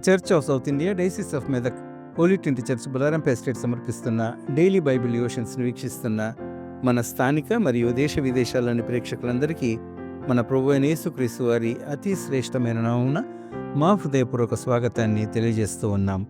Church of South India Diocese of Medak Holy Trinity Church Bularampet estate సమర్పిస్తున్న daily bible డివోషన్స్ను వీక్షిస్తున్న మన స్థానిక మరియు దేశ విదేశాల్లోని ప్రేక్షకులందరికీ మన ప్రభువైన యేసుక్రీస్తు వారి అతి శ్రేష్టమైన నామమున మా హృదయపూర్వక స్వాగతాన్ని తెలియజేస్తూ ఉన్నాం.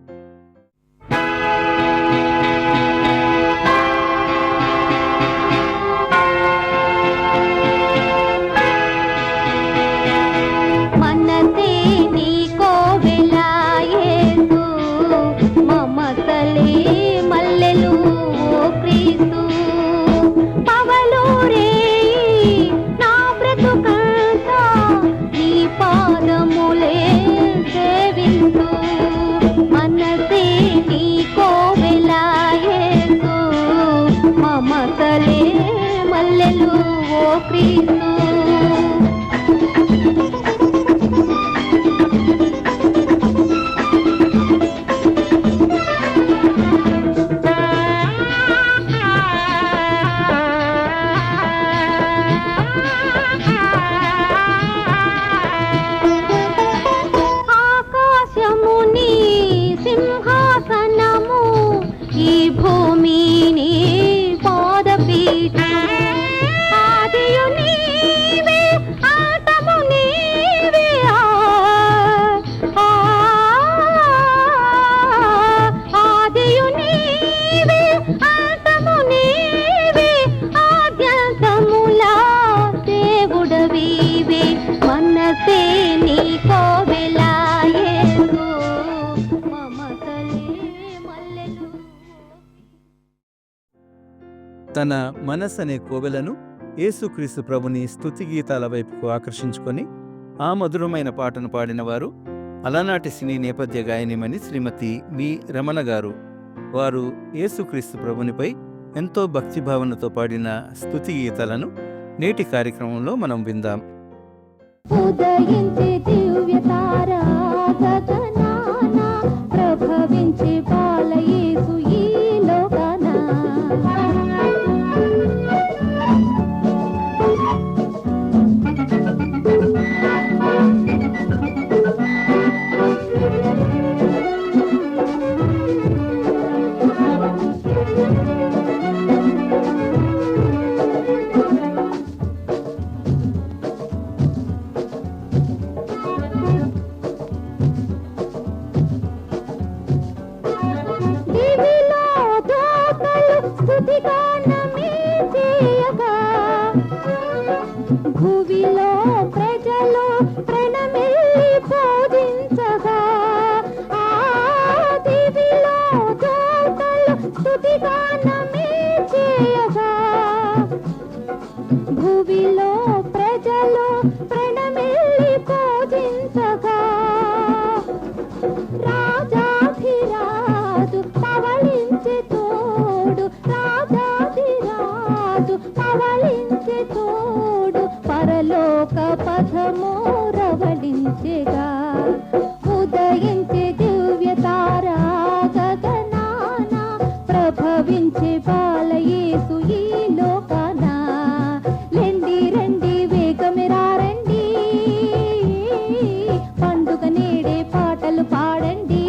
తన మనస్సు అనే కోవెలను యేసుక్రీస్తు ప్రభుని స్తుతి గీతాల వైపుకు ఆకర్షించుకొని ఆ మధురమైన పాటను పాడినవారు అలనాటి సినీ నేపథ్య గాయనిమణి శ్రీమతి బి రమణ గారు. వారు యేసుక్రీస్తు ప్రభునిపై ఎంతో భక్తిభావనతో పాడిన స్తుతి గీతాలను నేటి కార్యక్రమంలో మనం విందాం. భూమిలో ప్రజలు ప్రణమిల్లి పూజించగా, దివిలో దూతలు స్తుతిగానమే చేయగా, భూమిలో ప్రజలు ప్రణమిల్లి పూజించగా, రాజాధిరాజు పవళించే తోడు, రాజాధిరాజు పవళించే తోడు, పరలోక పథము రవళించెగా, ఉదయించే దివ్య తారా గగనాన, ప్రభవించే బాలయేసు ఈ లోకాన. లెండి రండి వేగమిరా రండి, పండుగ నేడే పాటలు పాడండి,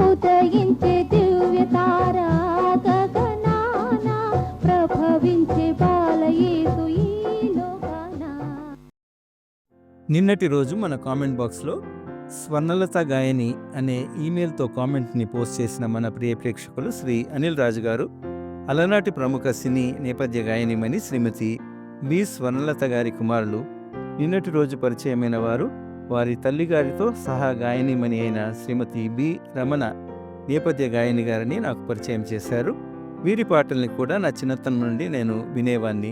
ఉదయించే దివ్య తారా గగనాన, ప్రభవించే బాలయేసు ఈ లోకాన. నిన్నటి రోజు మన కామెంట్ బాక్స్లో స్వర్ణలత గాయని అనే ఈమెయిల్తో కామెంట్ని పోస్ట్ చేసిన మన ప్రియ ప్రేక్షకులు శ్రీ అనిల్ రాజు గారు, అలనాటి ప్రముఖ సినీ నేపథ్య గాయనిమణి శ్రీమతి బి స్వర్ణలత గారి కుమారులు, నిన్నటి రోజు పరిచయమైన వారు వారి తల్లిగారితో సహా గాయనిమణి అయిన శ్రీమతి బి రమణ నేపథ్య గాయని గారిని నాకు పరిచయం చేశారు. వీరి పాటల్ని కూడా నా చిన్నతనం నుండి నేను వినేవాన్ని.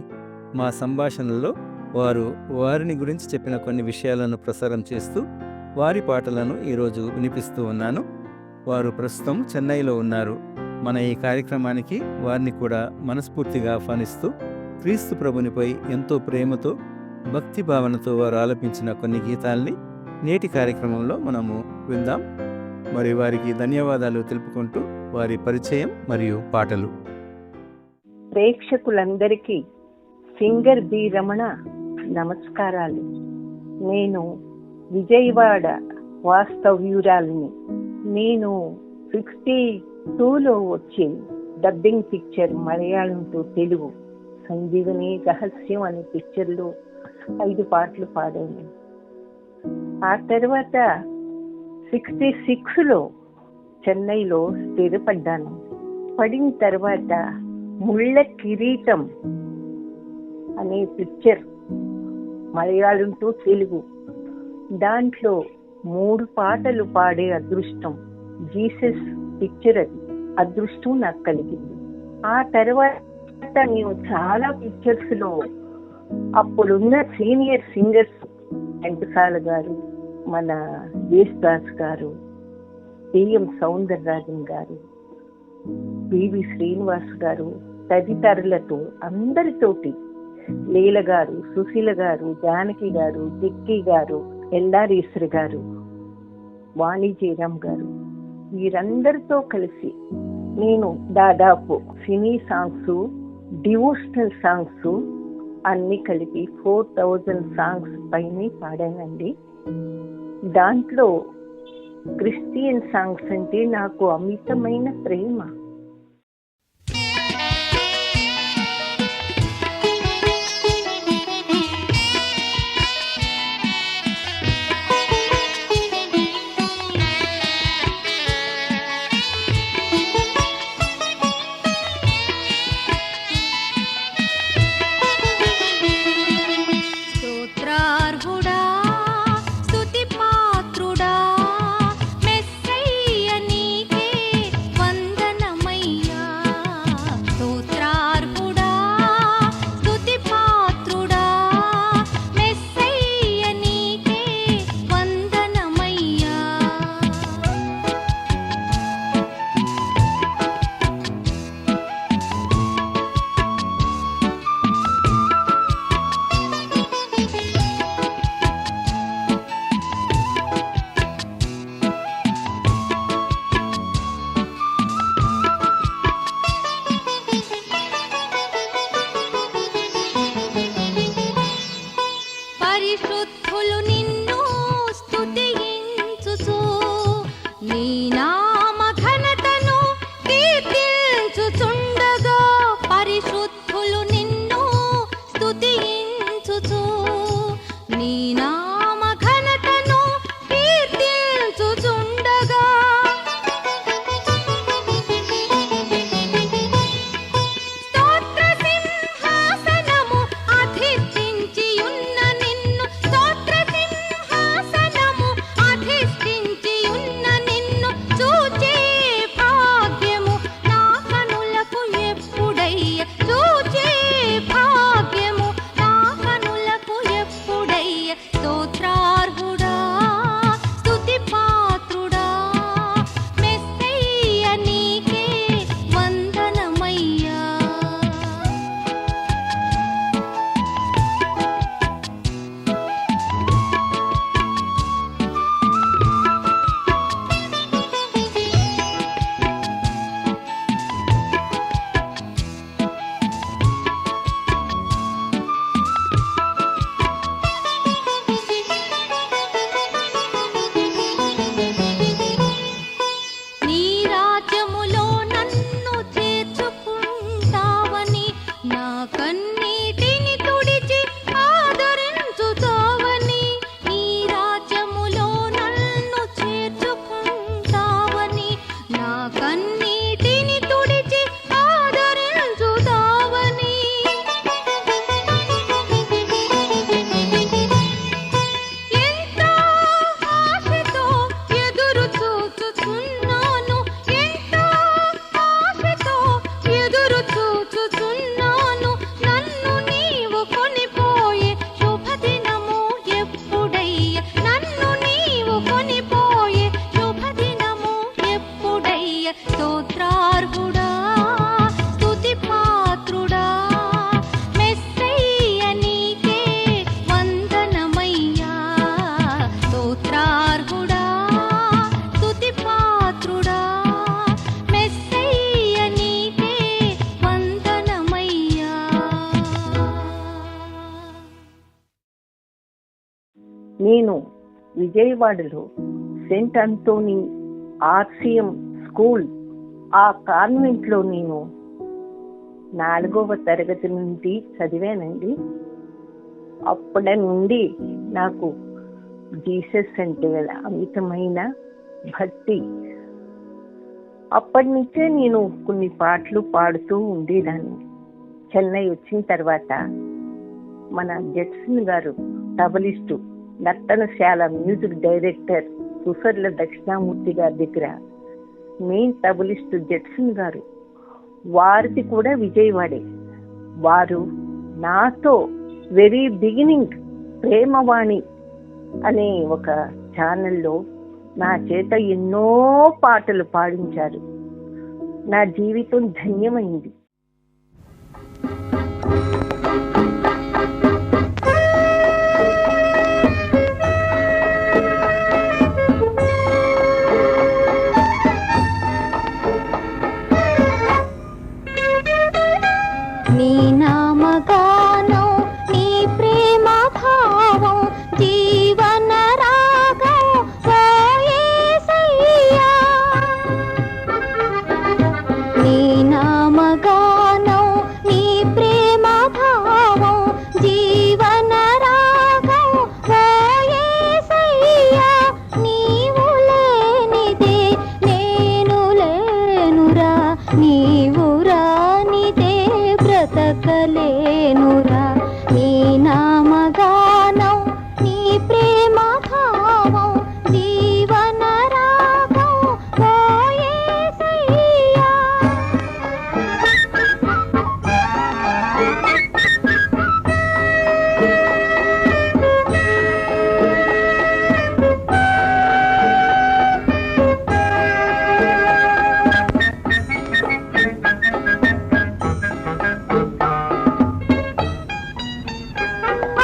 మా సంభాషణలో వారు వారిని గురించి చెప్పిన కొన్ని విషయాలను ప్రసారం చేస్తూ వారి పాటలను ఈరోజు వినిపిస్తూ ఉన్నాను. వారు ప్రస్తుతం చెన్నైలో ఉన్నారు. మన ఈ కార్యక్రమానికి వారిని కూడా మనస్ఫూర్తిగా ఆహ్వానిస్తూ క్రీస్తు ప్రభునిపై ఎంతో ప్రేమతో భక్తి భావనతో వారు ఆలపించిన కొన్ని గీతాల్ని నేటి కార్యక్రమంలో మనము విందాం. మరి వారికి ధన్యవాదాలు తెలుపుకుంటూ వారి పరిచయం మరియు పాటలు. ప్రేక్షకులందరికీ సింగర్ బి రమణ నమస్కారాలు. నేను విజయవాడ వాస్తవ్యురాలిని. నేను 62లో వచ్చే dubbing picture Malayalam to Telugu Sanjeevani రహస్యం అనే పిక్చర్లో 5 పాటలు పాడాను. ఆ తర్వాత 66లో చెన్నైలో స్థిరపడ్డాను. పడిన తర్వాత ముళ్ళ కిరీటం అనే పిక్చర్ మలయాళం టు తెలుగు, దాంట్లో 3 పాటలు పాడే అదృష్టం, జీసస్ పిక్చర్ అది అదృష్టం నాకు కలిగింది. ఆ తర్వాత నేను చాలా పిక్చర్స్ లో అప్పుడున్న సీనియర్ సింగర్స్ ఘంటసాల గారు, మన యేసుదాస్ గారు, టి.ఎం. సౌందరరాజన్ గారు, పివి శ్రీనివాస్ గారు తదితరులతో అందరితోటి, లీల గారు, సుశీల గారు, జానకి గారు, జిక్కి గారు, ఎల్లారీశ్వరి గారు, వాణి జయరామ్ గారు, వీరందరితో కలిసి నేను దాదాపు సినీ సాంగ్స్, డివోషనల్ సాంగ్స్ అన్ని కలిపి 4000 సాంగ్స్ పైనే పాడానండి. దాంట్లో క్రిస్టియన్ సాంగ్స్ అంటే నాకు అమితమైన ప్రేమ. నేను విజయవాడలో సెయింట్ అంటోనీ ఆర్సిఎం స్కూల్, ఆ కాన్వెంట్ లో నేను 4వ తరగతి నుండి చదివానండి. అప్పటి నుండి నాకు జీసస్ అంటే అమితమైన భక్తి. అప్పటి నుంచే నేను కొన్ని పాటలు పాడుతూ ఉండేదాన్ని. చెన్నై వచ్చిన తర్వాత మన జడ్సన్ గారు తబలిస్టు, నర్తనశాల మ్యూజిక్ డైరెక్టర్ సుసర్ల దక్షిణామూర్తి గారి దగ్గర మెయిన్ తబలిస్టు జడ్సన్ గారు, వారిది కూడా విజయవాడే. వారు నాతో వెరీ బిగినింగ్ ప్రేమవాణి అనే ఒక ఛానల్లో నా చేత ఎన్నో పాటలు పాడించారు. నా జీవితం ధన్యమైంది. నీ నామగానం, నీ ప్రేమ భావం, జీవన రాగం ఓ యేసయ్యా. నీ నామగానం, నీ ప్రేమ భావం, జీవన రాగం ఓ యేసయ్యా. నీవు లేనిదే నేను లేనురా, నీవు రానిదే బ్రతకలేనురా. నీ నామగానం, నీ ప్రేమ భావం, జీవన రాగం ఓ యేసయ్యా.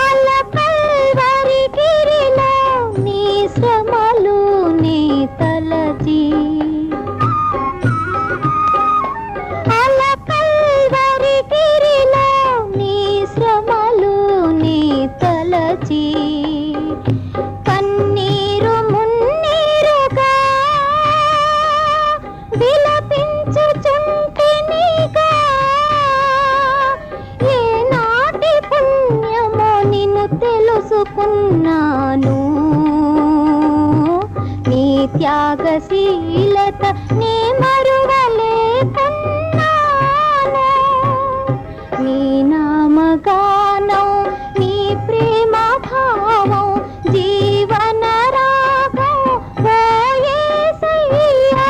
అలకల్వరి గిరిలో నీ శ్రమలు నీ తలచి, అలకల్వరి గిరిలో నీ శ్రమలు నీ తలచి, కన్నీరు మున్నీరుగా విలపించుచుంటినిగా. ఏనాటి పుణ్యమో నిన్ను తెలుసుకున్నాను, నీ త్యాగశీలత నీ మరువలేకున్నాను. నీ నామగానం, నీ ప్రేమ భావం, జీవన రాగం ఓ యేసయ్యా.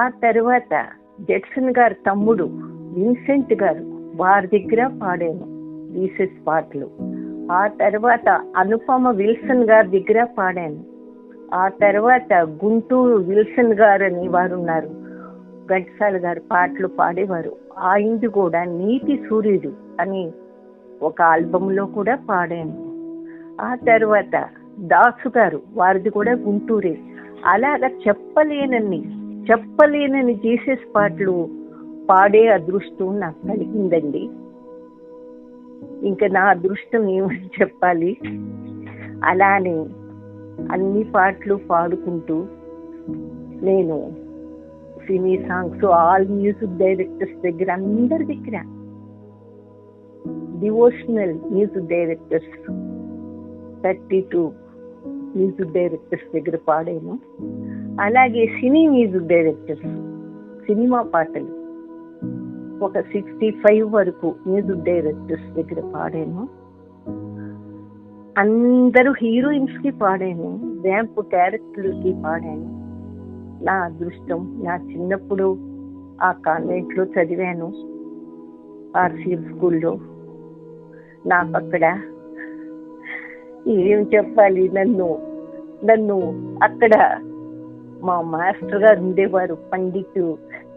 ఆ తర్వాత జడ్సన్ గారు తమ్ముడు విన్సెంట్ గారు, వారి దగ్గర పాడాను రీసెస్ పాటలు. ఆ తర్వాత అనుపమ విల్సన్ గారి దగ్గర పాడాను. ఆ తర్వాత గుంటూరు విల్సన్ గారు అని వారు ఉన్నారు, ఘంటసాల గారు పాటలు పాడేవారు. ఆయనది కూడా నీతి సూర్యుడు అని ఒక ఆల్బంలో కూడా పాడాను. ఆ తర్వాత దాసు గారు, వారిది కూడా గుంటూరే. అలాగా చెప్పలేనని జీసస్ పాటలు పాడే అదృష్టం నాకు కలిగిందండి. ఇంకా నా అదృష్టం ఏమని చెప్పాలి. అలానే అన్ని పాటలు పాడుకుంటూ నేను సినీ సాంగ్స్ ఆల్ మ్యూజిక్ డైరెక్టర్స్ దగ్గర, అందరి దగ్గర, devotional music directors 32 music directors దగ్గర పాడాను. అలాగే సినీ మ్యూజిక్ డైరెక్టర్స్, సినిమా పాటలు ఒక 65 వరకు మ్యూజిక్ డైరెక్టర్స్ దగ్గర పాడాను. అందరూ హీరోయిన్స్ కి పాడాను, ర్యాంప్ క్యారెక్టర్లకి పాడాను. నా అదృష్టం, నా చిన్నప్పుడు ఆ కాన్వెంట్ లో చదివాను, ఆర్సిఎల్ స్కూల్లో. నాకు అక్కడ ఏం చెప్పాలి, నన్ను అక్కడ మా మాస్టర్ గారు ఉండేవారు, పండిత్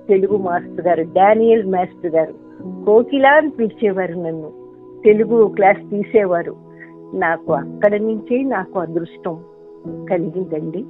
తెలుగు మాస్టర్ గారు, డానియల్ మాస్టర్ గారు. కోకిలా అని పిలిచేవారు నన్ను, తెలుగు క్లాస్ తీసేవారు. నాకు అక్కడి నుంచే నాకు అదృష్టం కలిగిందండి.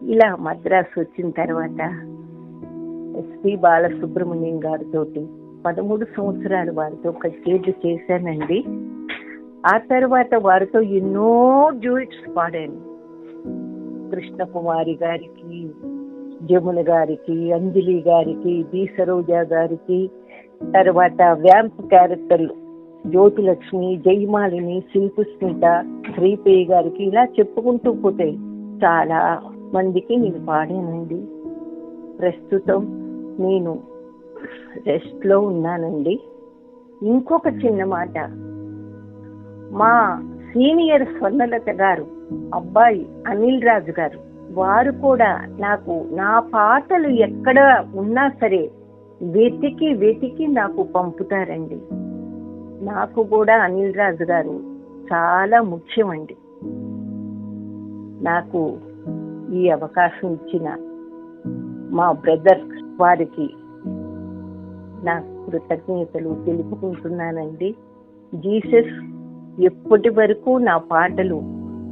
ఇలా మద్రాసు వచ్చిన తర్వాత ఎస్పి బాలసుబ్రహ్మణ్యం గారితో 13 సంవత్సరాలు వారితో కచేరీలు చేశానండి. ఆ తర్వాత వారితో ఎన్నో డ్యూయిట్స్ పాడాను. కృష్ణకుమారి గారికి, జమున గారికి, అంజలి గారికి, బి సరోజా గారికి, తర్వాత వ్యాంప్ క్యారెక్టర్లు జ్యోతిలక్ష్మి, జయమాలిని, శిల్పుస్మిత, శ్రీపేయ గారికి, ఇలా చెప్పుకుంటూ పోతే చాలా మందికి నేను పాడానండి. ప్రస్తుతం నేను రెస్ట్ లో ఉన్నానండి. ఇంకొక చిన్న మాట, మా సీనియర్ స్వర్ణలత గారు అబ్బాయి అనిల్ రాజు గారు, వారు కూడా నాకు నా పాటలు ఎక్కడ ఉన్నా సరే వెతికి వెతికి నాకు పంపుతారండి. నాకు కూడా అనిల్ రాజు గారు చాలా ముఖ్యమండి. నాకు ఈ అవకాశం ఇచ్చిన మా బ్రదర్ వారికి నా కృతజ్ఞతలు తెలుపుకుంటున్నానండి. జీసస్ ఎప్పటి వరకు నా పాటలు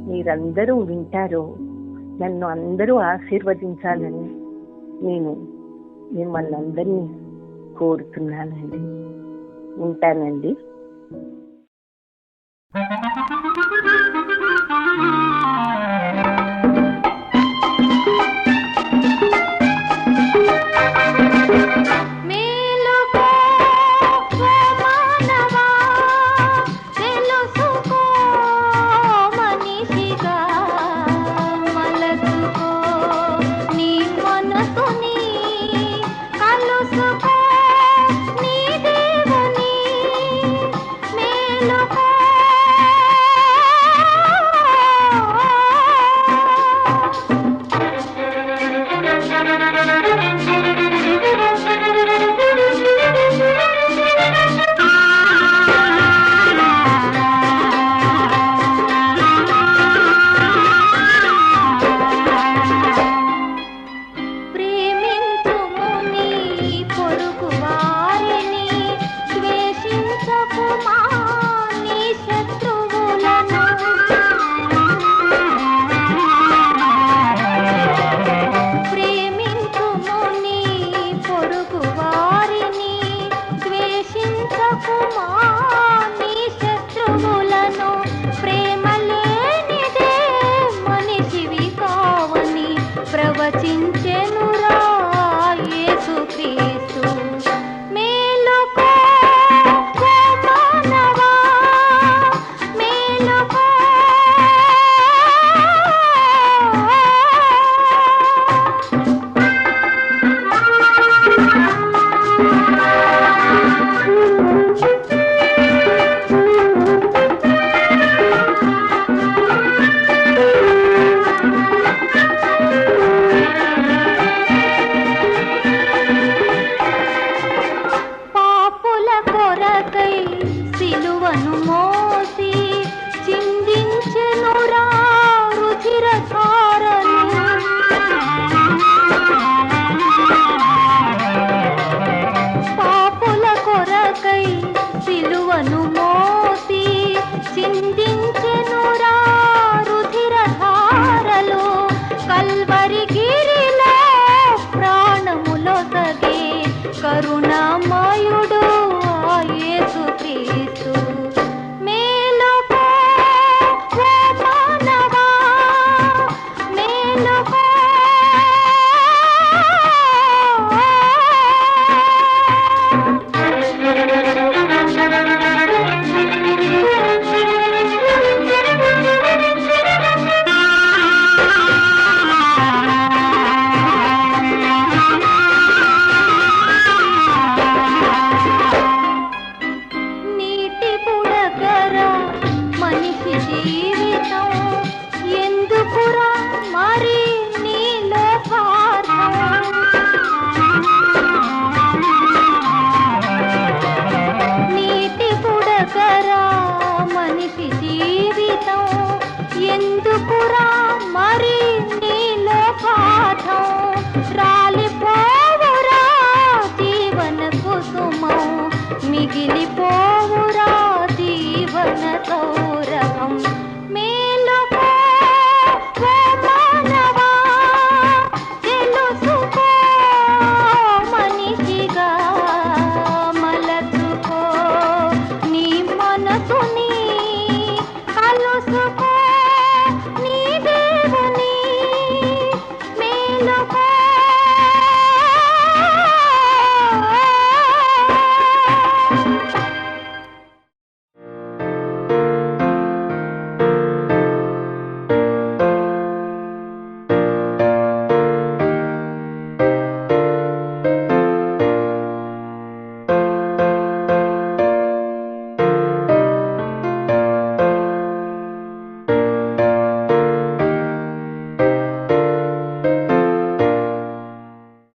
మీరందరూ వింటారో, నన్ను అందరూ ఆశీర్వదించాలని నేను మిమ్మల్ని అందరినీ కోరుతున్నానండి. ఉంటానండి. మేలుకో ఓ మానవా, తెలుసుకో మనిషిగా, మలచుకో నీ మనసుని, కలుసుకో నీ దేవుని. మేలుకో